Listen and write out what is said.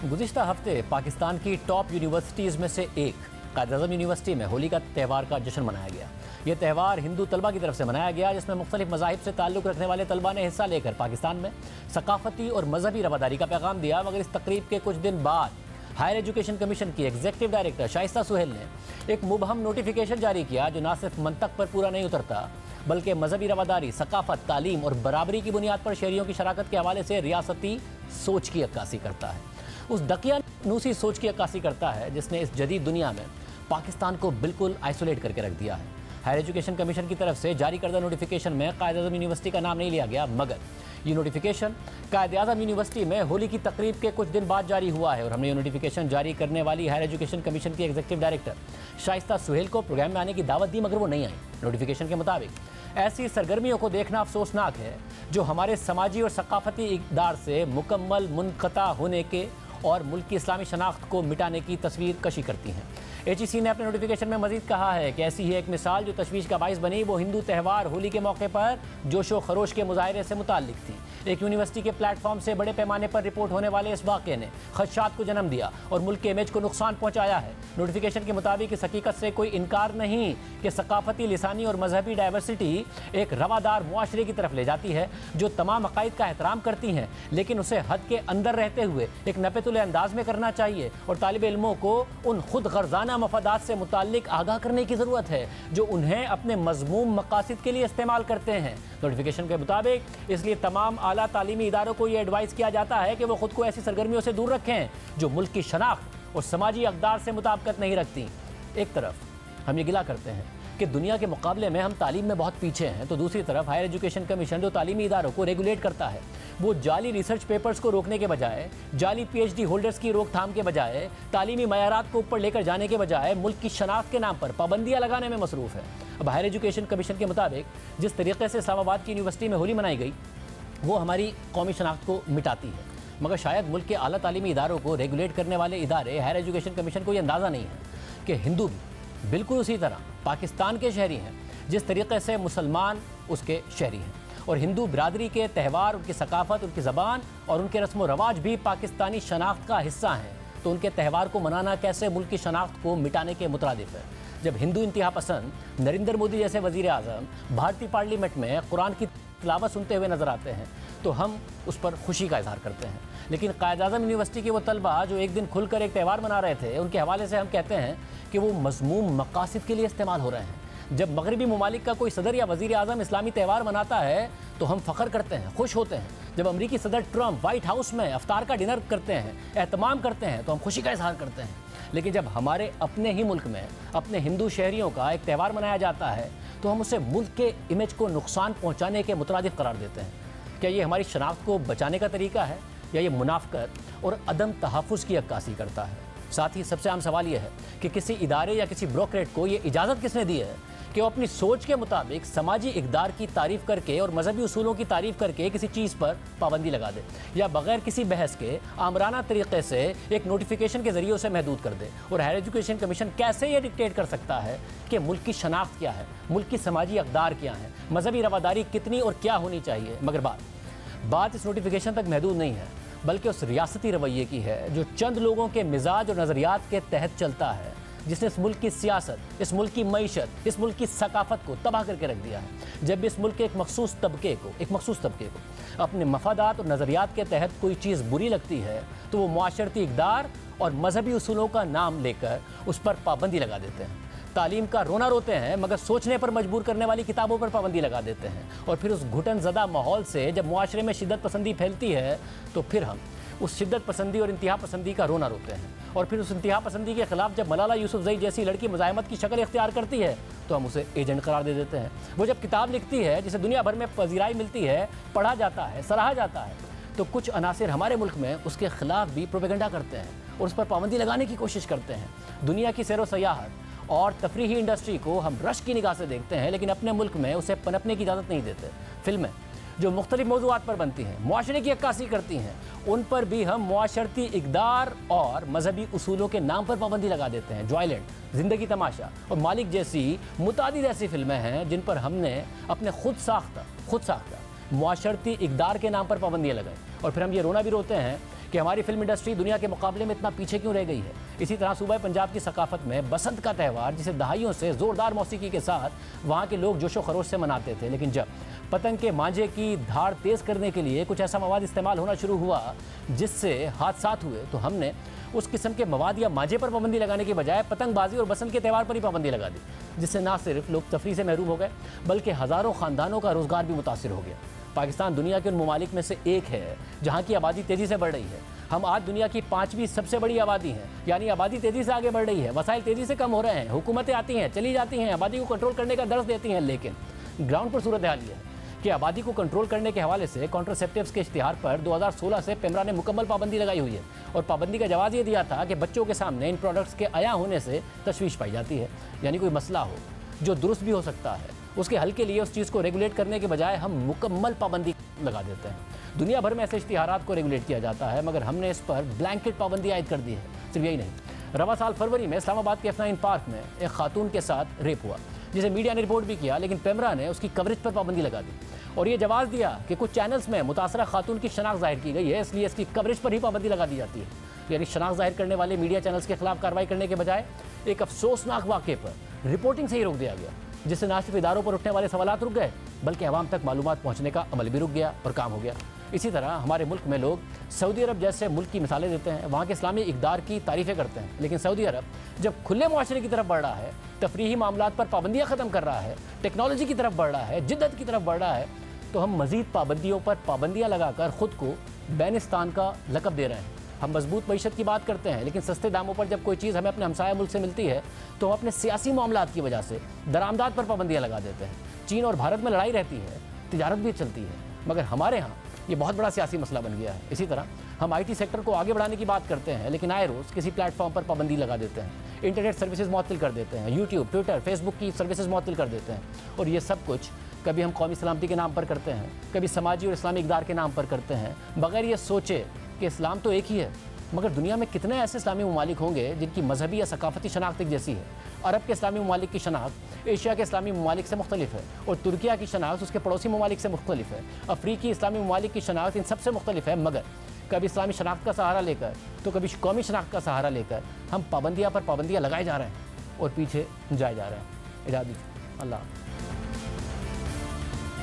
गुज़िश्ता हफ्ते पाकिस्तान की top universities में से एक कायद-ए-आज़म यूनिवर्सिटी में होली का त्यौहार का जश्न मनाया गया। ये त्यौहार हिंदू तलबा की तरफ से मनाया गया, जिसमें मुख्तलिफ मज़ाहिब से ताल्लुक़ रखने वाले तलबा ने हिस्सा लेकर पाकिस्तान में सकाफ़ती और मजहबी रवादारी का पैगाम दिया। मगर इस तकरीब के कुछ दिन बाद हायर एजुकेशन कमीशन की एग्जीक्यूटिव डायरेक्टर शाइस्ता सुहेल ने एक मुबहम नोटिफिकेशन जारी किया, जो ना सिर्फ मंतक पर पूरा नहीं उतरता बल्कि मजहबी रवादारी, सकाफ़त, तालीम और बराबरी की बुनियाद पर शहरियों की शराकत के हवाले से रियासती सोच की अक्कासी करता है। उस दकियानूसी सोच की अक्कासी करता है जिसने इस जदीद दुनिया में पाकिस्तान को बिल्कुल आइसोलेट करके रख दिया है। हायर एजुकेशन कमीशन की तरफ से जारी करदा नोटिफिकेशन में कायद-ए-आज़म यूनिवर्सिटी का नाम नहीं लिया गया, मगर ये नोटिफिकेशन कायद-ए-आज़म यूनिवर्सिटी में होली की तकरीब के कुछ दिन बाद जारी हुआ है। और हमने ये नोटिफिकेशन जारी करने वाली हायर एजुकेशन कमीशन की एग्जीक्यूटिव डायरेक्टर शाइस्ता सुहेल को प्रोग्राम में आने की दावत दी, मगर वो नहीं आई। नोटिफिकेशन के मुताबिक ऐसी सरगर्मियों को देखना अफसोसनाक है जो हमारे समाजी और सकाफती इक़दार से मुकम्मल मुनक़ता होने के और मुल्क की इस्लामी शनाख्त को मिटाने की तस्वीर कशी करती हैं। HEC ने अपने नोटिफिकेशन में मजीद कहा है कि ऐसी ही एक मिसाल जो तशवीश का बाइस बनी, वो हिंदू त्यौहार होली के मौके पर जोशो खरोश के मुजाहरे से मुताल्लिक थी। एक यूनिवर्सिटी के प्लेटफॉर्म से बड़े पैमाने पर रिपोर्ट होने वाले इस वाक़े ने खदशात को जन्म दिया और मुल्क के इमेज को नुकसान पहुँचाया है। नोटिफिकेशन के मुताबिक इस हकीकत से कोई इनकार नहीं कि सकाफती, लिसानी और मजहबी डाइवर्सिटी एक रवादार मुआशरे की तरफ ले जाती है जो तमाम अकायद का एहतराम करती हैं, लेकिन उसे हद के अंदर रहते हुए एक नपे-तुले अंदाज में करना चाहिए और तालिब इल्मों को उन खुद गर्जाना मफादात से मुताल्लिक आगाह करने की ज़रूरत है जो उन्हें अपने मज़मूम मकासद के लिए इस्तेमाल करते हैं। नोटिफिकेशन के मुताबिक इसलिए तमाम आला तालीमी इदारों को यह एडवाइस किया जाता है कि वो खुद को ऐसी सरगर्मियों से दूर रखें जो मुल्क की शनाख्त और समाजी अक़दार से मुताबिकत नहीं रखती। एक तरफ हम ये गिला करते हैं कि दुनिया के मुकाबले में हम तालीम में बहुत पीछे हैं, तो दूसरी तरफ हायर एजुकेशन कमीशन जो तालीमी इदारों को रेगुलेट करता है, वो जाली रिसर्च पेपर्स को रोकने के बजाय, जाली PhD होल्डर्स की रोकथाम के बजाय, तालीमी मयारात को ऊपर लेकर जाने के बजाय मुल्क की शनाख्त के नाम पर पाबंदियाँ लगाने में मसरूफ़ है। अब हायर एजुकेशन कमीशन के मुताबिक जिस तरीके से इस्लामाबाद की यूनिवर्सिटी में होली मनाई गई वो हमारी कौमी शनाख्त को मिटाती है, मगर शायद मुल्क के आला तालीमी इदारों को रेगुलेट करने वाले इदारे हायर एजुकेशन कमीशन को ये अंदाज़ा नहीं है कि हिंदू भी बिल्कुल उसी तरह पाकिस्तान के शहरी हैं जिस तरीके से मुसलमान उसके शहरी हैं, और हिंदू बिरादरी के त्यौहार, उनकी सकाफ़त, उनकी ज़बान और उनके रस्म व रवाज भी पाकिस्तानी शनाख्त का हिस्सा हैं। तो उनके त्यौहार को मनाना कैसे मुल्क की शनाख्त को मिटाने के मुतरादिफ है। जब हिंदू इंतहा पसंद नरेंद्र मोदी जैसे वज़ीर आज़म भारतीय पार्लियामेंट में कुरान की तिलावत सुनते हुए नज़र आते हैं तो हम उस पर खुशी का इजहार करते हैं, लेकिन कायद-ए-आज़म यूनिवर्सिटी के वो तलबा जो एक दिन खुलकर एक त्यौहार मना रहे थे, उनके हवाले से हम कहते हैं कि वो मज़मूम मकासद के लिए इस्तेमाल हो रहे हैं। जब मगरबी ममालिक का कोई सदर या वज़ीर आज़म इस्लामी त्यौहार मनाता है तो हम फ़ख्र करते हैं, खुश होते हैं। जब अमरीकी सदर ट्रंप वाइट हाउस में अफ्तार का डिनर करते हैं, एहतमाम करते हैं, तो हम खुशी का इजहार करते हैं। लेकिन जब हमारे अपने ही मुल्क में अपने हिंदू शहरियों का एक त्यौहार मनाया जाता है तो हम उसे मुल्क के इमेज को नुकसान पहुँचाने के मुतरादिफ करार देते हैं। क्या ये हमारी शनाख्त को बचाने का तरीका है या ये मुनाफ़क़त और अदम तहफ़्फ़ुज़ की अक्कासी करता है? साथ ही सबसे आम सवाल यह है कि किसी इदारे या किसी ब्रोकरेट को ये इजाज़त किसने दी है कि वो अपनी सोच के मुताबिक समाजी इक़दार की तारीफ़ करके और मजहबी उसूलों की तारीफ़ करके किसी चीज़ पर पाबंदी लगा दे या बग़ैर किसी बहस के आमराना तरीक़े से एक नोटिफिकेशन के ज़रिए उसे महदूद कर दे? और हायर एजुकेशन कमीशन कैसे ये डिक्टेट कर सकता है कि मुल्क की शनाख्त क्या है, मुल्क की समाजी अक़दार क्या है, मजहबी रवादारी कितनी और क्या होनी चाहिए? मगर बात इस नोटिफिकेशन तक महदूद नहीं है, बल्कि उस रियासती रवैये की है जो चंद लोगों के मिजाज और नज़रियात के तहत चलता है, जिसने इस मुल्क की सियासत, इस मुल्क की मईशत, इस मुल्क की सकाफ़त को तबाह करके रख दिया है। जब भी इस मुल्क के एक मखसूस तबके को अपने मफादात और नज़रियात के तहत कोई चीज़ बुरी लगती है तो वो मुआशरती इक़दार और मजहबी उसूलों का नाम लेकर उस पर पाबंदी लगा देते हैं। तालीम का रोना रोते हैं मगर सोचने पर मजबूर करने वाली किताबों पर पाबंदी लगा देते हैं, और फिर उस घुटन ज़दा माहौल से जब मुआशरे में शिद्दत पसंदी फैलती है तो फिर हम उस शिद्दत पसंदी और इंतहा पसंदी का रोना रोते हैं। और फिर उस इंतहा पसंदी के ख़िलाफ़ जब मलाला यूसुफ़ज़ई जैसी लड़की मुज़ाहमत की शक्ल इख्तियार करती है तो हम उसे एजेंट करार दे देते हैं। वो जब किताब लिखती है जिसे दुनिया भर में पजीराई मिलती है, पढ़ा जाता है, सराहा जाता है, तो कुछ अनासिर हमारे मुल्क में उसके ख़िलाफ़ भी प्रोपेगेंडा करते हैं और उस पर पाबंदी लगाने की कोशिश करते हैं। दुनिया की सैर व सयाहत और तफरीही इंडस्ट्री को हम रश की निगाह से देखते हैं, लेकिन अपने मुल्क में उसे पनपने की इजाज़त नहीं देते। फिल्में जो मुख्तलिफ मौज़ूआत पर बनती हैं, मुआशरे की अक्कासी करती हैं, उन पर भी हम मुआशरती इक़दार और मजहबी उसूलों के नाम पर पाबंदी लगा देते हैं। जॉयलैंड, ज़िंदगी तमाशा और मालिक जैसी मुतादिद ऐसी फिल्में हैं जिन पर हमने अपने खुद साख्ता मुआशरती इक़दार के नाम पर पाबंदियाँ लगाई, और फिर हम ये रोना भी रोते हैं कि हमारी फिल्म इंडस्ट्री दुनिया के मुकाबले में इतना पीछे क्यों रह गई है। इसी तरह सूबा पंजाब की सकाफत में बसंत का त्यौहार, जिसे दहाइयों से ज़ोरदार मौसीकी के साथ वहाँ के लोग जोशो खरोश से मनाते थे, लेकिन जब पतंग के मांझे की धार तेज़ करने के लिए कुछ ऐसा मवाद इस्तेमाल होना शुरू हुआ जिससे हादसात हुए, तो हमने उस किस्म के मवाद या मांझे पर पाबंदी लगाने के बजाय पतंगबाजी और बसंत के त्यौहार पर ही पाबंदी लगा दी, जिससे ना सिर्फ लोग तफरी से महरूम हो गए बल्कि हज़ारों ख़ानदानों का रोज़गार भी मुतासिर हो गया। पाकिस्तान दुनिया के उन ममालिक में से एक है जहाँ की आबादी तेज़ी से बढ़ रही है। हम आज दुनिया की 5वीं सबसे बड़ी आबादी हैं, यानी आबादी तेज़ी से आगे बढ़ रही है, वसाइल तेज़ी से कम हो रहे हैं, हुकूमतें आती हैं चली जाती हैं, आबादी को कंट्रोल करने का दर्ज देती हैं, लेकिन ग्राउंड पर सूरत हाल ये है कि आबादी को कंट्रोल करने के हवाले से कॉन्ट्रासेप्टिव्स के इश्तिहार पर 2016 से पेमरा ने मुकम्मल पाबंदी लगाई हुई है और पाबंदी का जवाब ये दिया था कि बच्चों के सामने इन प्रोडक्ट्स के आया होने से तशवीश पाई जाती है, यानी कोई मसला हो जो दुरुस्त भी हो सकता है, उसके हल के लिए उस चीज़ को रेगुलेट करने के बजाय हम मुकम्मल पाबंदी लगा देते हैं। दुनिया भर में ऐसे इश्तिहारात को रेगुलेट किया जाता है, मगर हमने इस पर ब्लैंकेट पाबंदी आयद कर दी है। सिर्फ यही नहीं, रवा साल फरवरी में इस्लामाबाद के F9 पार्क में एक खातून के साथ रेप हुआ, जिसे मीडिया ने रिपोर्ट भी किया, लेकिन पेमरा ने उसकी कवरेज पर पाबंदी लगा दी और ये जवाब दिया कि कुछ चैनल्स में मुतासरा खातून की शनाख्त जाहिर की गई है, इसलिए इसकी कवरेज पर ही पाबंदी लगा दी जाती है। यानी शनाख्त जाहिर करने वाले मीडिया चैनल्स के खिलाफ कार्रवाई करने के बजाय एक अफसोसनाक वाक़े पर रिपोर्टिंग से ही रोक दिया गया, जिससे ना सिर्फ इदारों पर उठने वाले सवालात रुक गए बल्कि अवाम तक मालूमात पहुँचने का अमल भी रुक गया और काम हो गया। इसी तरह हमारे मुल्क में लोग सऊदी अरब जैसे मुल्क की मिसालें देते हैं, वहाँ के इस्लामी इक़दार की तारीफ़ें करते हैं, लेकिन सऊदी अरब जब खुले मुआशरे की तरफ बढ़ रहा है, तफरीही मामलात पर पाबंदियाँ ख़त्म कर रहा है, टेक्नोलॉजी की तरफ बढ़ रहा है, जिद्दत की तरफ बढ़ रहा है, तो हम मज़ीद पाबंदियों पर पाबंदियाँ लगाकर ख़ुद को बैनिस्तान का लक़ब दे रहे हैं। हम मजबूत मईशत की बात करते हैं, लेकिन सस्ते दामों पर जब कोई चीज़ हमें अपने हमसाया मुल्क से मिलती है तो हम अपने सियासी मामलात की वजह से दरामदात पर पाबंदियाँ लगा देते हैं। चीन और भारत में लड़ाई रहती है, तिजारत भी चलती है, मगर हमारे यहाँ ये बहुत बड़ा सियासी मसला बन गया है। इसी तरह हम IT सेक्टर को आगे बढ़ाने की बात करते हैं, लेकिन आए रोज़ किसी प्लेटफॉर्म पर पाबंदी लगा देते हैं, इंटरनेट सर्विसेज मुअत्तल कर देते हैं, यूट्यूब, ट्विटर, फेसबुक की सर्विसेज मुअत्तल कर देते हैं। और ये सब कुछ कभी हम कौमी सलामती के नाम पर करते हैं, कभी समाजी और इस्लामी इक़दार के नाम पर करते हैं, बगैर ये सोचे कि इस्लाम तो एक ही है। मगर दुनिया में कितने ऐसे इस्लामी ममालिक होंगे जिनकी मजहबी या सकाफती शनाख्त एक जैसी है। अरब के इस्लामी ममालिक की शनाख्त एशिया के इस्लामी ममालिक से मुख्तलिफ है और तुर्किया की शनाख्त उसके पड़ोसी ममालिक से मुख्तलिफ है। अफ्रीकी इस्लामी ममालिक की शनाख्त इन सबसे मुख्तलिफ है, मगर कभी इस्लामी शनाख्त का सहारा लेकर तो कभी कौमी शनाख्त का सहारा लेकर हम पाबंदियाँ पर पाबंदियाँ लगाए जा रहे हैं और पीछे जाए जा रहे हैं। इजाज़त दीजिए। अल्लाह।